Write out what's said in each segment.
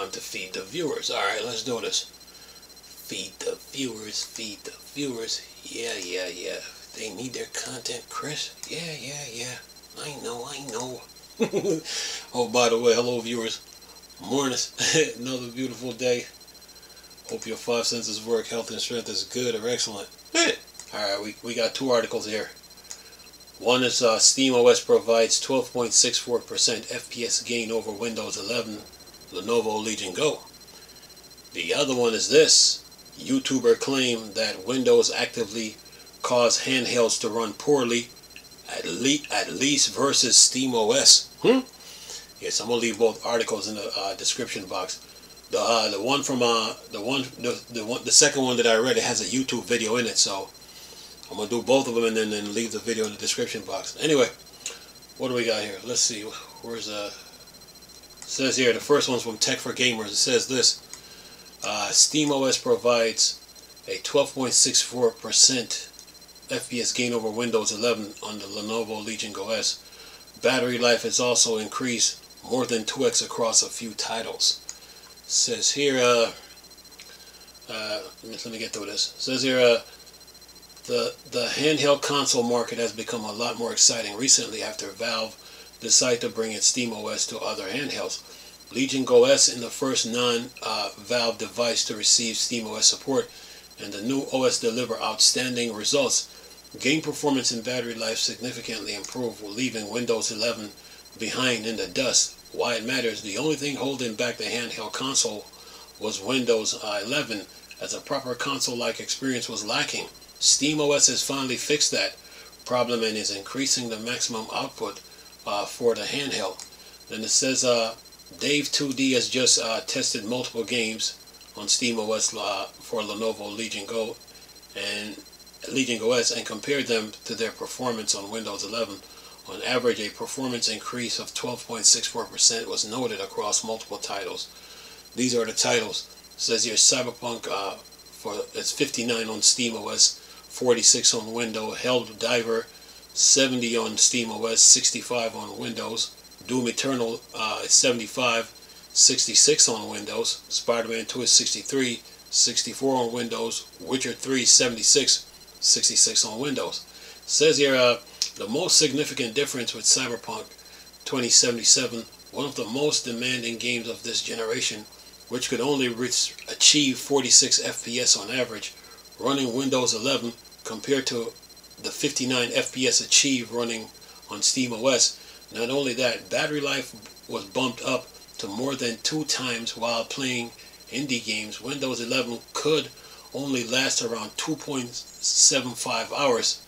time to feed the viewers. Alright, let's do this. Feed the viewers, feed the viewers. Yeah. They need their content, Chris. Yeah. I know. Oh, by the way, hello viewers. Morning. Another beautiful day. Hope your five senses work, health and strength is good or excellent. Alright, we got two articles here. One is SteamOS provides 12.64% FPS gain over Windows 11 Lenovo Legion Go. The other one is this. YouTuber claim that Windows actively cause handhelds to run poorly, at least versus SteamOS. Yes, I'm gonna leave both articles in the description box. The second one that I read, it has a YouTube video in it, so I'm gonna do both of them and then leave the video in the description box. Anyway, what do we got here? Let's see. Where's it says here, the first one's from Tech for Gamers. It says this. SteamOS provides a 12.64% FPS gain over Windows 11 on the Lenovo Legion Go S. Battery life has also increased more than 2x across a few titles. It says here, let me get through this. It says here, the handheld console market has become a lot more exciting recently after Valve decided to bring its SteamOS to other handhelds. Legion Go S is the first non-Valve device to receive SteamOS support, and the new OS deliver outstanding results. Game performance and battery life significantly improved, leaving Windows 11 behind in the dust. Why it matters, the only thing holding back the handheld console was Windows 11, as a proper console-like experience was lacking. SteamOS has finally fixed that problem and is increasing the maximum output for the handheld. Then it says Dave2D has just tested multiple games on SteamOS for Lenovo Legion Go S and compared them to their performance on Windows 11. On average, a performance increase of 12.64% was noted across multiple titles. These are the titles. It says here Cyberpunk it's 59 on SteamOS, 46 on Windows, Helldiver 70 on SteamOS, 65 on Windows, Doom Eternal is 75, 66 on Windows, Spider-Man 2 is 63, 64 on Windows, Witcher 3 is 76, 66 on Windows. It says here the most significant difference with Cyberpunk 2077, one of the most demanding games of this generation, which could only achieve 46 FPS on average running Windows 11 compared to the 59 FPS achieved running on SteamOS. Not only that, battery life was bumped up to more than 2 times while playing indie games. Windows 11 could only last around 2.75 hours,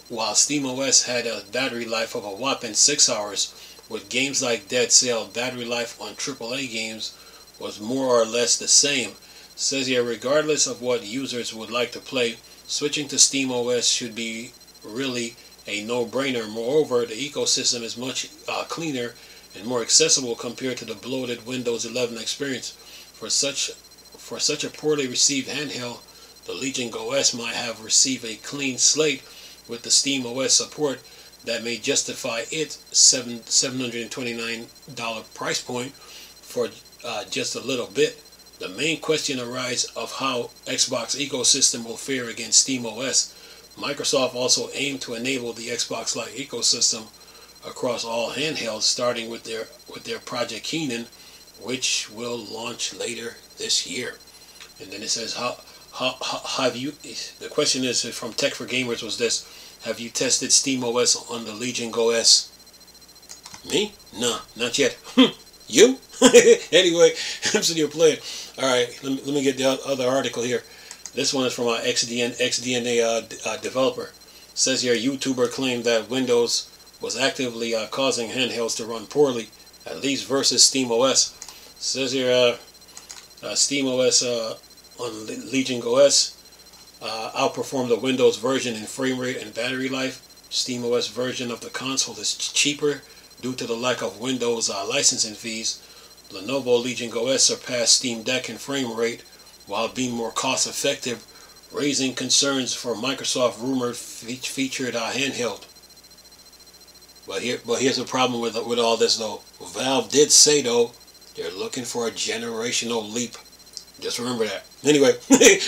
while SteamOS had a battery life of a whopping 6 hours. With games like Dead Cell, battery life on AAA games was more or less the same. It says here, regardless of what users would like to play, switching to SteamOS should be really a no-brainer. Moreover, the ecosystem is much cleaner and more accessible compared to the bloated Windows 11 experience. For such a poorly received handheld, the Legion Go S might have received a clean slate with the SteamOS support that may justify its $729 price point for just a little bit. The main question arises of how Xbox ecosystem will fare against SteamOS. Microsoft also aimed to enable the Xbox-like ecosystem across all handhelds, starting with their Project Keenan, which will launch later this year. And then it says, how have you? The question is from Tech for Gamers was this: have you tested SteamOS on the Legion Go S? Me? Nah, not yet. You? Anyway, I'm sitting here playing. Alright, let me get the other article here. This one is from our XDNA developer. It says here, YouTuber claimed that Windows was actively causing handhelds to run poorly, at least versus SteamOS. It says here, SteamOS on Legion Go S outperformed the Windows version in frame rate and battery life. SteamOS version of the console is cheaper due to the lack of Windows licensing fees. Lenovo Legion Go S surpassed Steam Deck in frame rate while being more cost-effective, raising concerns for Microsoft rumored featured handheld. But here's the problem with all this though. Valve did say though, They're looking for a generational leap. Just remember that. Anyway,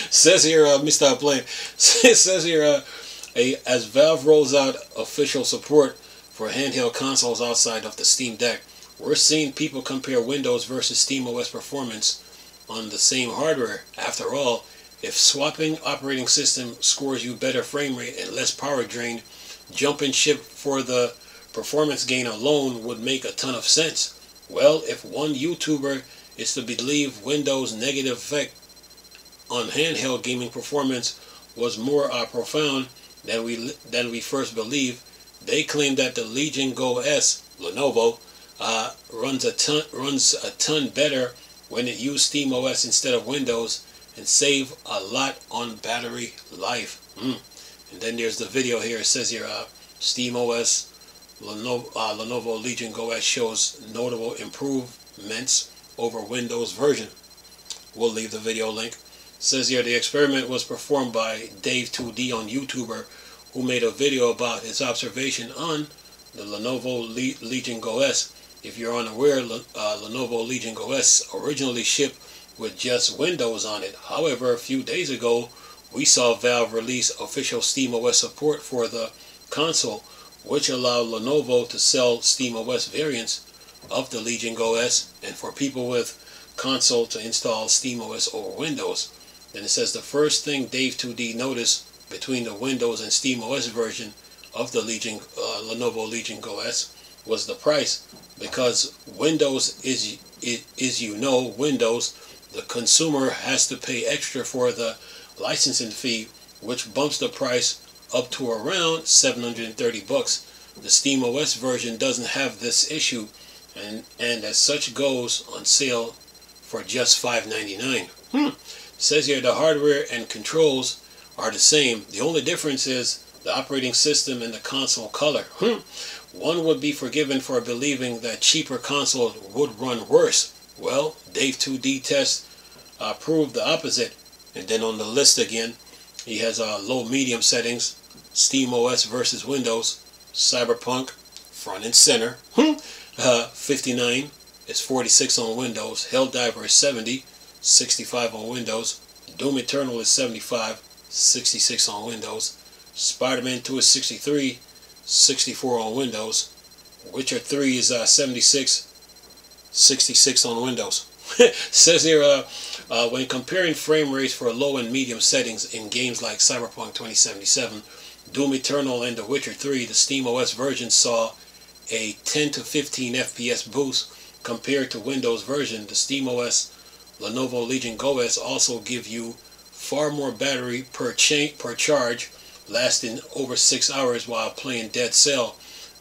says here, let me stop playing. It says here, as Valve rolls out official support for handheld consoles outside of the Steam Deck, we're seeing people compare Windows versus SteamOS performance on the same hardware. After all, if swapping operating system scores you better frame rate and less power drain, jumping ship for the performance gain alone would make a ton of sense. Well, if one YouTuber is to believe Windows' negative effect on handheld gaming performance was more profound than we first believed, they claim that the Legion Go S, Lenovo, runs a ton better when it used SteamOS instead of Windows, and save a lot on battery life. And then there's the video here. It says here, SteamOS Lenovo Legion Go S shows notable improvements over Windows version. We'll leave the video link. It says here the experiment was performed by Dave2D on YouTuber, who made a video about his observation on the Lenovo Legion Go S. If you're unaware, Lenovo Legion Go S originally shipped with just Windows on it. However, a few days ago, we saw Valve release official SteamOS support for the console, which allowed Lenovo to sell SteamOS variants of the Legion Go S, and for people with console to install SteamOS over Windows. Then it says the first thing Dave2D noticed between the Windows and SteamOS version of the Lenovo Legion Go S was the price, because Windows is Windows, the consumer has to pay extra for the licensing fee, which bumps the price up to around $730. The SteamOS version doesn't have this issue, and as such goes on sale for just $5.99. Says here the hardware and controls are the same. The only difference is the operating system and the console color. One would be forgiven for believing that cheaper consoles would run worse. Well, Dave2D test proved the opposite. And then on the list again, he has low medium settings, SteamOS versus Windows, Cyberpunk front and center, 59 is 46 on Windows, Helldiver is 70, 65 on Windows, Doom Eternal is 75, 66 on Windows, Spider-Man 2 is 63, 64 on Windows, Witcher 3 is 76, 66 on Windows. Says here, when comparing frame rates for low and medium settings in games like Cyberpunk 2077, Doom Eternal, and The Witcher 3, the SteamOS version saw a 10 to 15 FPS boost compared to Windows version. The SteamOS Lenovo Legion Go S also give you far more battery per charge, lasting over 6 hours while playing Dead Cell.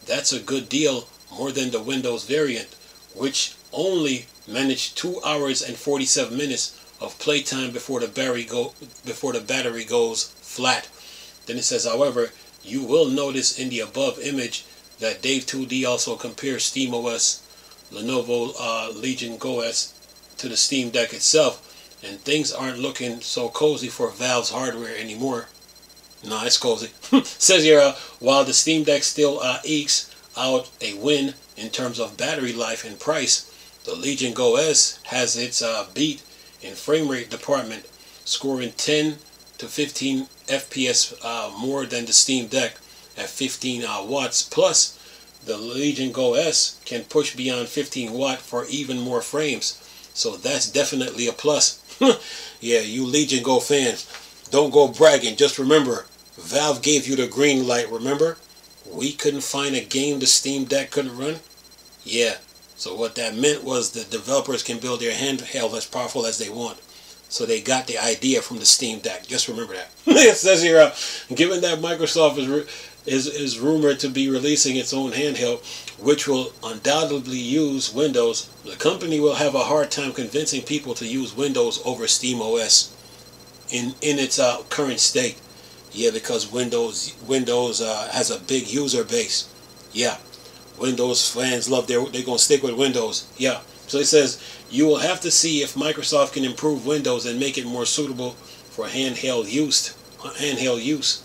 That's a good deal, more than the Windows variant, which only managed 2 hours and 47 minutes of playtime before the battery goes flat. Then it says, however, you will notice in the above image that Dave2D also compares SteamOS Lenovo Legion Go S to the Steam Deck itself, and things aren't looking so cozy for Valve's hardware anymore. No, it's cozy. Says here, while the Steam Deck still ekes out a win in terms of battery life and price, the Legion Go S has its beat in frame rate department, scoring 10 to 15 FPS more than the Steam Deck at 15 watts. Plus, the Legion Go S can push beyond 15 watt for even more frames. So that's definitely a plus. Yeah, you Legion Go fans, don't go bragging. Just remember, Valve gave you the green light, remember? We couldn't find a game the Steam Deck couldn't run? Yeah. So what that meant was the developers can build their handheld as powerful as they want. So they got the idea from the Steam Deck. Just remember that. It says here, given that Microsoft is rumored to be releasing its own handheld, which will undoubtedly use Windows, the company will have a hard time convincing people to use Windows over SteamOS in its current state. Yeah, because Windows has a big user base. Yeah. Windows fans they're going to stick with Windows. Yeah. So it says you will have to see if Microsoft can improve Windows and make it more suitable for handheld use.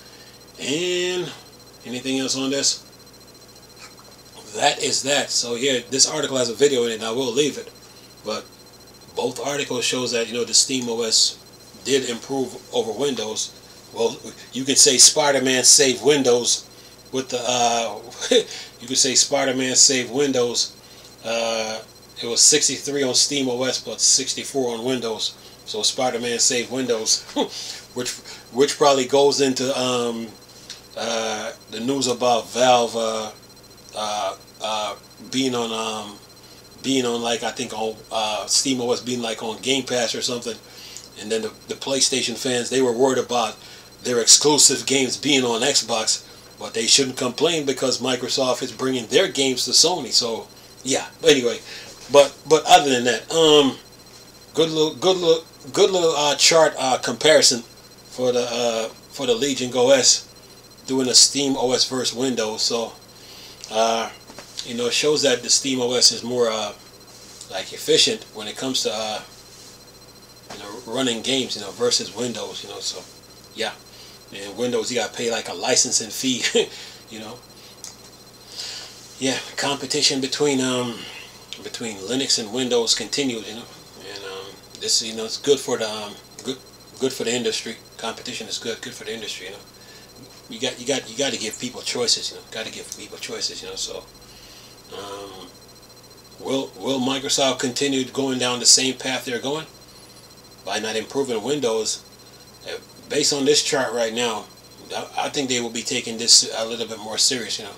And anything else on this? That is that. So here, this article has a video in it, and I will leave it. But both articles shows that, you know, the Steam OS did improve over Windows. Well, you can say Spider-Man saved Windows with the you can say Spider-Man saved Windows. It was 63 on Steam OS but 64 on Windows. So Spider-Man saved Windows, which probably goes into the news about Valve being on like, I think on Steam OS being like on Game Pass or something. And then the PlayStation fans, they were worried about their exclusive games being on Xbox, but they shouldn't complain because Microsoft is bringing their games to Sony. So yeah. But anyway, but other than that, good little chart comparison for the Legion OS doing a Steam OS versus Windows. So you know, it shows that the Steam OS is more like efficient when it comes to you know, running games, you know, versus Windows, you know. So yeah, and Windows, you got to pay like a licensing fee, you know. Yeah, competition between Linux and Windows continued, you know, and this, you know, it's good for the good for the industry. Competition is good for the industry, you know. You got to give people choices, you know. Got to give people choices, you know. So will Microsoft continue going down the same path they're going by not improving Windows? Based on this chart right now, I think they will be taking this a little bit more serious, you know.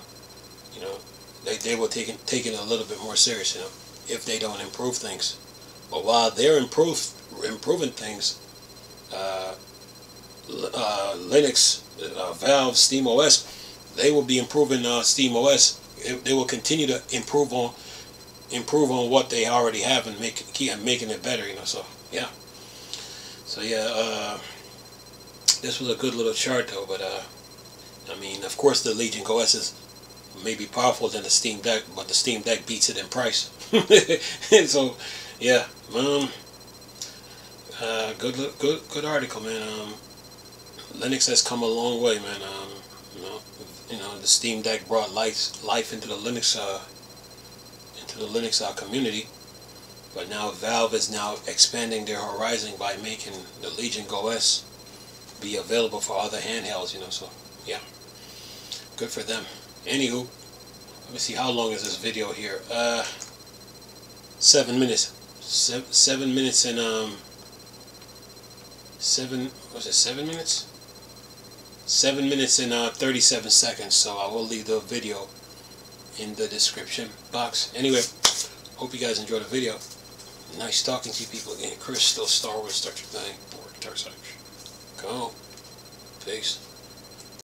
You know, they will take it a little bit more serious, you know, if they don't improve things. But while they're improving things, Linux, Valve, Steam OS, they will be improving Steam OS. They will continue to improve on what they already have and keep making it better, you know. So yeah. So yeah, this was a good little chart though. But I mean, of course, the Legion OS is maybe powerful than the Steam Deck, but the Steam Deck beats it in price. And so yeah, good article, man. Linux has come a long way, man. You know, the Steam Deck brought life into the Linux community, but now Valve is now expanding their horizon by making the Legion OS be available for other handhelds, you know. So yeah, good for them. Anywho, let me see, how long is this video here? 7 minutes. 7 minutes and 7 minutes? 7 minutes and 37 seconds. So I will leave the video in the description box. Anyway, hope you guys enjoyed the video. Nice talking to you people again. Chris, still Star Wars, Star Trek thing. Go. Peace.